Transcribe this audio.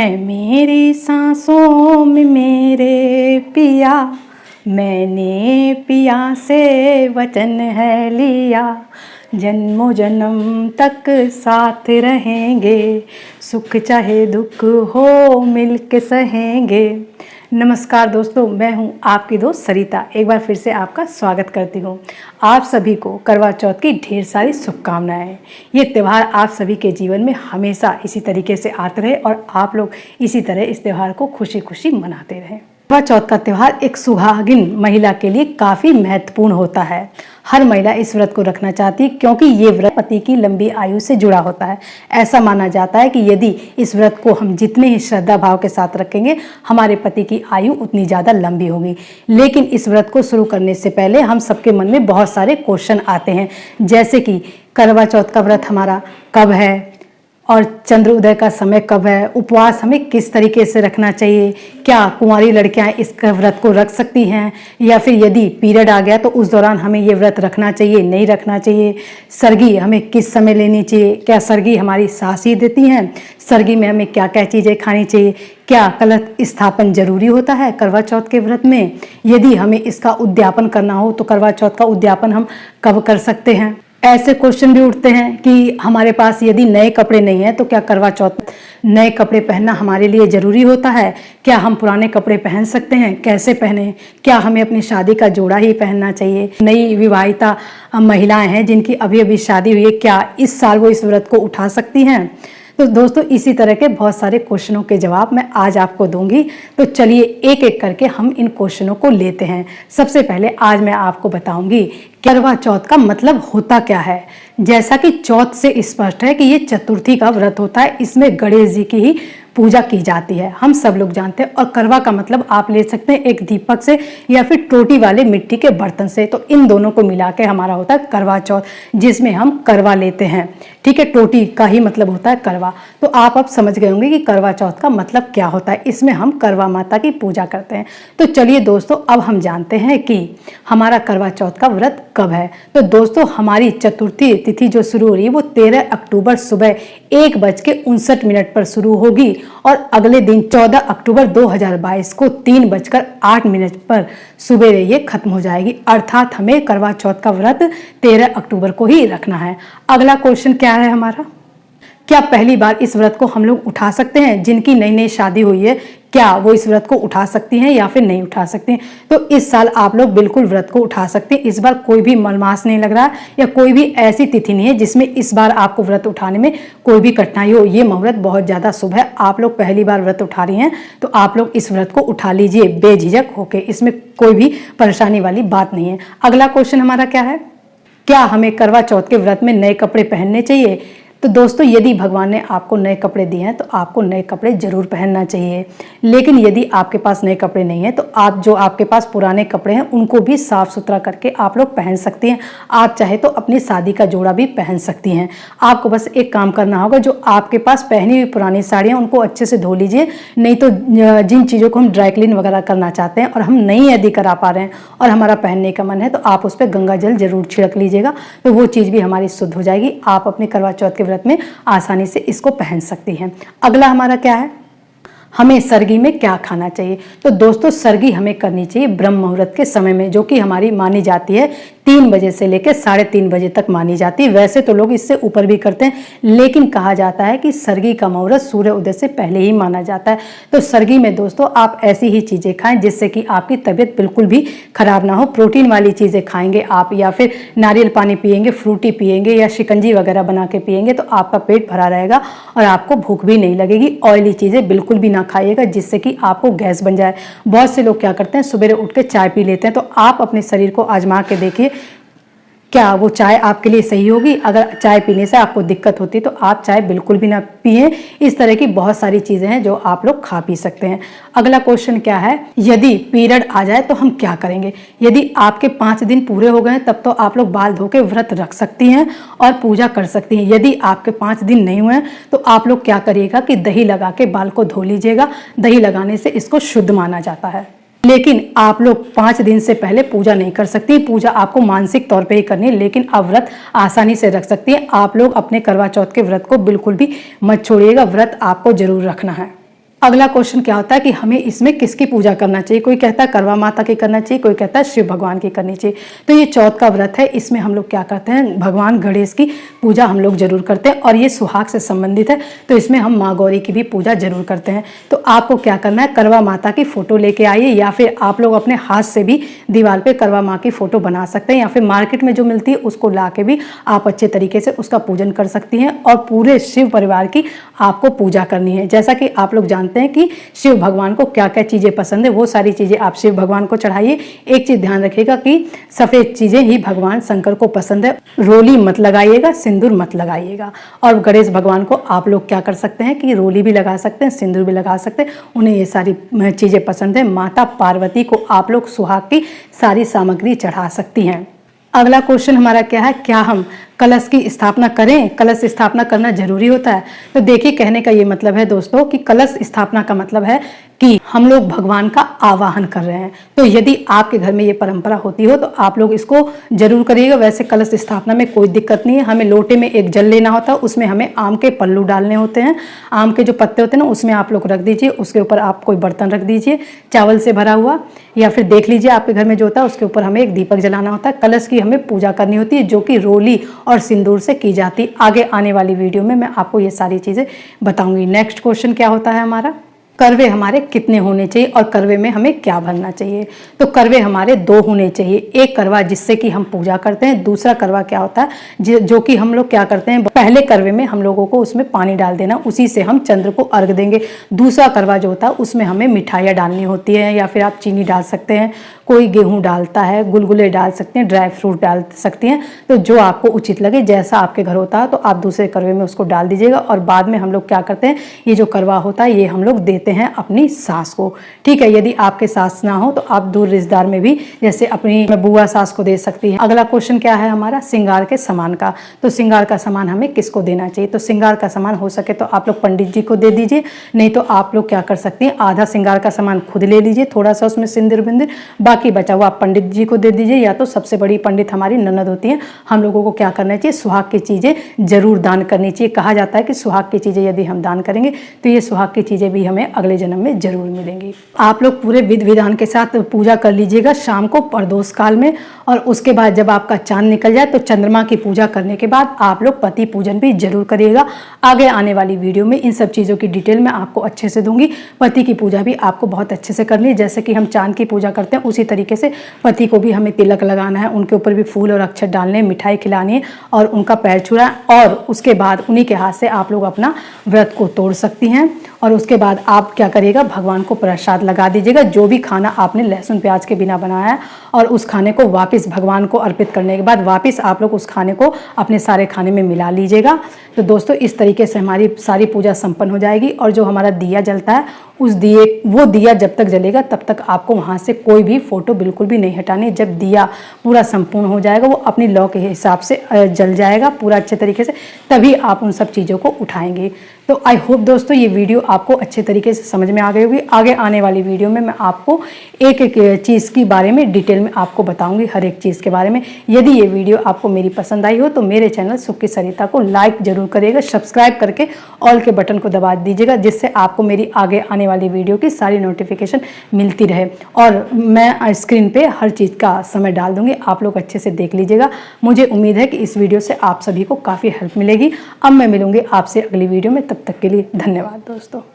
है मेरी सांसों में मेरे पिया, मैंने पिया से वचन है लिया, जन्मों जन्म तक साथ रहेंगे, सुख चाहे दुख हो मिल के सहेंगे। नमस्कार दोस्तों, मैं हूं आपकी दोस्त सरिता। एक बार फिर से आपका स्वागत करती हूं। आप सभी को करवा चौथ की ढेर सारी शुभकामनाएं। ये त्यौहार आप सभी के जीवन में हमेशा इसी तरीके से आते रहे और आप लोग इसी तरह इस त्यौहार को खुशी खुशी मनाते रहें। करवा चौथ का त्यौहार एक सुहागिन महिला के लिए काफ़ी महत्वपूर्ण होता है। हर महिला इस व्रत को रखना चाहती है क्योंकि ये व्रत पति की लंबी आयु से जुड़ा होता है। ऐसा माना जाता है कि यदि इस व्रत को हम जितने ही श्रद्धा भाव के साथ रखेंगे, हमारे पति की आयु उतनी ज़्यादा लंबी होगी। लेकिन इस व्रत को शुरू करने से पहले हम सबके मन में बहुत सारे क्वेश्चन आते हैं, जैसे कि करवा चौथ का व्रत हमारा कब है और चंद्र उदय का समय कब है, उपवास हमें किस तरीके से रखना चाहिए, क्या कुंवारी लड़कियां इस व्रत को रख सकती हैं, या फिर यदि पीरियड आ गया तो उस दौरान हमें ये व्रत रखना चाहिए नहीं रखना चाहिए, सरगी हमें किस समय लेनी चाहिए, क्या सरगी हमारी सास ही देती हैं, सरगी में हमें क्या क्या चीज़ें खानी चाहिए, क्या कलश स्थापन जरूरी होता है करवा चौथ के व्रत में, यदि हमें इसका उद्यापन करना हो तो करवा चौथ का उद्यापन हम कब कर सकते हैं। ऐसे क्वेश्चन भी उठते हैं कि हमारे पास यदि नए कपड़े नहीं हैं तो क्या करवा चौथ नए कपड़े पहनना हमारे लिए ज़रूरी होता है, क्या हम पुराने कपड़े पहन सकते हैं, कैसे पहने, क्या हमें अपनी शादी का जोड़ा ही पहनना चाहिए। नई विवाहिता महिलाएं हैं जिनकी अभी अभी शादी हुई है, क्या इस साल वो इस व्रत को उठा सकती हैं। तो दोस्तों, इसी तरह के बहुत सारे क्वेश्चनों के जवाब मैं आज आपको दूंगी। तो चलिए एक एक करके हम इन क्वेश्चनों को लेते हैं। सबसे पहले आज मैं आपको बताऊंगी करवा चौथ का मतलब होता क्या है। जैसा कि चौथ से स्पष्ट है कि ये चतुर्थी का व्रत होता है, इसमें गणेश जी की ही पूजा की जाती है, हम सब लोग जानते हैं। और करवा का मतलब आप ले सकते हैं एक दीपक से या फिर टोटी वाले मिट्टी के बर्तन से। तो इन दोनों को मिला के हमारा होता है करवा चौथ, जिसमें हम करवा लेते हैं। ठीक है, टोटी का ही मतलब होता है करवा। तो आप अब समझ गए होंगे कि करवा चौथ का मतलब क्या होता है। इसमें हम करवा माता की पूजा करते हैं। तो चलिए दोस्तों, अब हम जानते हैं कि हमारा करवा चौथ का व्रत कब है। तो दोस्तों, हमारी चतुर्थी तिथि जो शुरू हो रही है वो 13 अक्टूबर सुबह 1:59 पर शुरू होगी और अगले दिन 14 अक्टूबर 2022 को 3:08 पर सुबह ये खत्म हो जाएगी। अर्थात हमें करवा चौथ का व्रत 13 अक्टूबर को ही रखना है। अगला क्वेश्चन क्या है हमारा, क्या पहली बार इस व्रत को हम लोग उठा सकते हैं। जिनकी नई नई शादी हुई है, क्या वो इस व्रत को उठा सकती हैं या फिर नहीं उठा सकती हैं। तो इस साल आप लोग बिल्कुल व्रत को उठा सकते हैं। इस बार कोई भी मलमास नहीं लग रहा या कोई भी ऐसी तिथि नहीं है जिसमें इस बार आपको व्रत उठाने में कोई भी कठिनाई हो। ये मुहूर्त बहुत ज़्यादा शुभ है। आप लोग पहली बार व्रत उठा रही हैं तो आप लोग इस व्रत को उठा लीजिए बेझिझक होके, इसमें कोई भी परेशानी वाली बात नहीं है। अगला क्वेश्चन हमारा क्या है, क्या हमें करवा चौथ के व्रत में नए कपड़े पहनने चाहिए। तो दोस्तों, यदि भगवान ने आपको नए कपड़े दिए हैं तो आपको नए कपड़े जरूर पहनना चाहिए। लेकिन यदि आपके पास नए कपड़े नहीं हैं तो आप जो आपके पास पुराने कपड़े हैं उनको भी साफ सुथरा करके आप लोग पहन सकती हैं। आप चाहे तो अपनी शादी का जोड़ा भी पहन सकती हैं। आपको बस एक काम करना होगा, जो आपके पास पहनी हुई पुरानी साड़ियाँ उनको अच्छे से धो लीजिए। नहीं तो जिन चीज़ों को हम ड्राई क्लीन वगैरह करना चाहते हैं और हम नहीं यदि करा पा रहे हैं और हमारा पहनने का मन है तो आप उस पर गंगा जल जरूर छिड़क लीजिएगा, तो वो चीज़ भी हमारी शुद्ध हो जाएगी। आप अपने करवा चौथ के व्रत में आसानी से इसको पहन सकती हैं। अगला हमारा क्या है, हमें सरगी में क्या खाना चाहिए। तो दोस्तों, सरगी हमें करनी चाहिए ब्रह्म मुहूर्त के समय में, जो कि हमारी मानी जाती है 3 बजे से लेकर 3:30 बजे तक मानी जाती है। वैसे तो लोग इससे ऊपर भी करते हैं, लेकिन कहा जाता है कि सरगी का मुहूर्त सूर्य उदय से पहले ही माना जाता है। तो सरगी में दोस्तों आप ऐसी ही चीज़ें खाएं जिससे कि आपकी तबीयत बिल्कुल भी खराब ना हो। प्रोटीन वाली चीज़ें खाएंगे आप, या फिर नारियल पानी पिएंगे, फ्रूटी पिएंगे या शिकंजी वगैरह बना के पिएंगे तो आपका पेट भरा रहेगा और आपको भूख भी नहीं लगेगी। ऑयली चीज़ें बिल्कुल भी ना खाइएगा जिससे कि आपको गैस बन जाए। बहुत से लोग क्या करते हैं, सुबह उठ के चाय पी लेते हैं। तो आप अपने शरीर को आजमा के देखिए, क्या वो चाय आपके लिए सही होगी। अगर चाय पीने से आपको दिक्कत होती है तो आप चाय बिल्कुल भी ना पिए। इस तरह की बहुत सारी चीज़ें हैं जो आप लोग खा पी सकते हैं। अगला क्वेश्चन क्या है, यदि पीरियड आ जाए तो हम क्या करेंगे। यदि आपके 5 दिन पूरे हो गए तब तो आप लोग बाल धो के व्रत रख सकती हैं और पूजा कर सकती हैं। यदि आपके 5 दिन नहीं हुए तो आप लोग क्या करिएगा कि दही लगा के बाल को धो लीजिएगा। दही लगाने से इसको शुद्ध माना जाता है। लेकिन आप लोग 5 दिन से पहले पूजा नहीं कर सकती। पूजा आपको मानसिक तौर पे ही करनी है, लेकिन आप व्रत आसानी से रख सकती हैं। आप लोग अपने करवा चौथ के व्रत को बिल्कुल भी मत छोड़िएगा, व्रत आपको जरूर रखना है। अगला क्वेश्चन क्या होता है कि हमें इसमें किसकी पूजा करना चाहिए। कोई कहता है करवा माता की करना चाहिए, कोई कहता है शिव भगवान की करनी चाहिए। तो ये चौथ का व्रत है, इसमें हम लोग क्या करते हैं, भगवान गणेश की पूजा हम लोग जरूर करते हैं और ये सुहाग से संबंधित है, तो इसमें हम माँ गौरी की भी पूजा जरूर करते हैं। तो आपको क्या करना है, करवा माता की फोटो लेके आइए, या फिर आप लोग अपने हाथ से भी दीवार पे करवा माँ की फोटो बना सकते हैं, या फिर मार्केट में जो मिलती है उसको ला के भी आप अच्छे तरीके से उसका पूजन कर सकती हैं। और पूरे शिव परिवार की आपको पूजा करनी है। जैसा कि आप लोग जानते हैं कि शिव भगवान को क्या क्या चीज़ें पसंद है, वो सारी चीज़ें आप शिव भगवान को चढ़ाइए। एक चीज़ ध्यान रखिएगा कि सफ़ेद चीज़ें ही भगवान शंकर को पसंद है, रोली मत लगाइएगा, सिंदूर मत लगाइएगा। और गणेश भगवान को आप लोग क्या कर सकते हैं कि रोली भी लगा सकते हैं, सिंदूर भी लगा सकते हैं, उन्हें ये सारी चीज़ें पसंद है। माता पार्वती को आप लोग सुहाग की सारी सामग्री चढ़ा सकती हैं। अगला क्वेश्चन हमारा क्या है, क्या हम कलश की स्थापना करें, कलश स्थापना करना जरूरी होता है। तो देखिए, कहने का ये मतलब है दोस्तों कि कलश स्थापना का मतलब है कि हम लोग भगवान का आवाहन कर रहे हैं। तो यदि आपके घर में ये परंपरा होती हो तो आप लोग इसको जरूर करिएगा। वैसे कलश स्थापना में कोई दिक्कत नहीं है। हमें लोटे में एक जल लेना होता है, उसमें हमें आम के पल्लू डालने होते हैं, आम के जो पत्ते होते हैं ना उसमें आप लोग रख दीजिए, उसके ऊपर आप कोई बर्तन रख दीजिए चावल से भरा हुआ, या फिर देख लीजिए आपके घर में जो होता है उसके ऊपर हमें एक दीपक जलाना होता है। कलश की हमें पूजा करनी होती है जो कि रोली और सिंदूर से की जाती। आगे आने वाली वीडियो में मैं आपको ये सारी चीज़ें बताऊंगी। नेक्स्ट क्वेश्चन क्या होता है हमारा, करवे हमारे कितने होने चाहिए और करवे में हमें क्या भरना चाहिए। तो करवे हमारे 2 होने चाहिए। एक करवा जिससे कि हम पूजा करते हैं, दूसरा करवा क्या होता है जो कि हम लोग क्या करते हैं, पहले करवे में हम लोगों को उसमें पानी डाल देना, उसी से हम चंद्र को अर्घ देंगे। दूसरा करवा जो होता है उसमें हमें मिठाइयाँ डालनी होती है, या फिर आप चीनी डाल सकते हैं, कोई गेहूं डालता है, गुलगुले डाल सकते हैं, ड्राई फ्रूट डाल सकती हैं। तो जो आपको उचित लगे, जैसा आपके घर होता है तो आप दूसरे करवे में उसको डाल दीजिएगा। और बाद में हम लोग क्या करते हैं, ये जो करवा होता है ये हम लोग देते हैं अपनी सास को। ठीक है, यदि आपके सास ना हो तो आप दूर रिश्तेदार में भी जैसे अपनी बुआ सास को दे सकती हैं। अगला क्वेश्चन क्या है हमारा, श्रृंगार के सामान का। तो श्रृंगार का सामान हमें किसको देना चाहिए। तो श्रृंगार का सामान हो सके तो आप लोग पंडित जी को दे दीजिए, नहीं तो आप लोग क्या कर सकती हैं, आधा श्रृंगार का सामान खुद ले लीजिए, थोड़ा सा उसमें सिंदूर बिंदूर, बाकी बचा हुआ आप पंडित जी को दे दीजिए, या तो सबसे बड़ी पंडित हमारी ननद होती है। हम लोगों को क्या करना चाहिए, सुहाग की चीज़ें जरूर दान करनी चाहिए। कहा जाता है कि सुहाग की चीज़ें यदि हम दान करेंगे तो ये सुहाग की चीज़ें भी हमें अगले जन्म में जरूर मिलेंगी। आप लोग पूरे विधि विधान के साथ पूजा कर लीजिएगा शाम को प्रदोष काल में। और उसके बाद जब आपका चांद निकल जाए तो चंद्रमा की पूजा करने के बाद आप लोग पति पूजन भी जरूर करिएगा। आगे आने वाली वीडियो में इन सब चीज़ों की डिटेल मैं आपको अच्छे से दूंगी। पति की पूजा भी आपको बहुत अच्छे से करनी है, जैसे कि हम चांद की पूजा करते हैं उसी तरीके से पति को भी हमें तिलक लगाना है, उनके ऊपर भी फूल और अक्षत डालने हैं, मिठाई खिलानी है और उनका पैर छूना है। और उसके बाद उन्हीं के हाथ से आप लोग अपना व्रत को तोड़ सकती हैं। और उसके बाद आप क्या करिएगा, भगवान को प्रसाद लगा दीजिएगा। जो भी खाना आपने लहसुन प्याज के बिना बनाया है और उस खाने को वापस भगवान को अर्पित करने के बाद वापस आप लोग उस खाने को अपने सारे खाने में मिला लीजिएगा। तो दोस्तों इस तरीके से हमारी सारी पूजा संपन्न हो जाएगी। और जो हमारा दिया जलता है उस वो दिया जब तक जलेगा तब तक आपको वहाँ से कोई भी फोटो बिल्कुल भी नहीं हटानी। जब दिया पूरा संपूर्ण हो जाएगा, वो अपनी लौ के हिसाब से जल जाएगा पूरा अच्छे तरीके से, तभी आप उन सब चीज़ों को उठाएंगे। तो आई होप दोस्तों ये वीडियो आपको अच्छे तरीके से समझ में आ गई होगी। आगे आने वाली वीडियो में मैं आपको एक एक चीज़ के बारे में डिटेल में आपको बताऊंगी, हर एक चीज़ के बारे में। यदि ये वीडियो आपको मेरी पसंद आई हो तो मेरे चैनल सुख की सरिता को लाइक जरूर करिएगा, सब्सक्राइब करके ऑल के बटन को दबा दीजिएगा, जिससे आपको मेरी आगे आने वाली वीडियो की सारी नोटिफिकेशन मिलती रहे। और मैं स्क्रीन पे हर चीज़ का समय डाल दूंगी, आप लोग अच्छे से देख लीजिएगा। मुझे उम्मीद है कि इस वीडियो से आप सभी को काफ़ी हेल्प मिलेगी। अब मैं मिलूंगी आपसे अगली वीडियो में, तब तक के लिए धन्यवाद दोस्तों।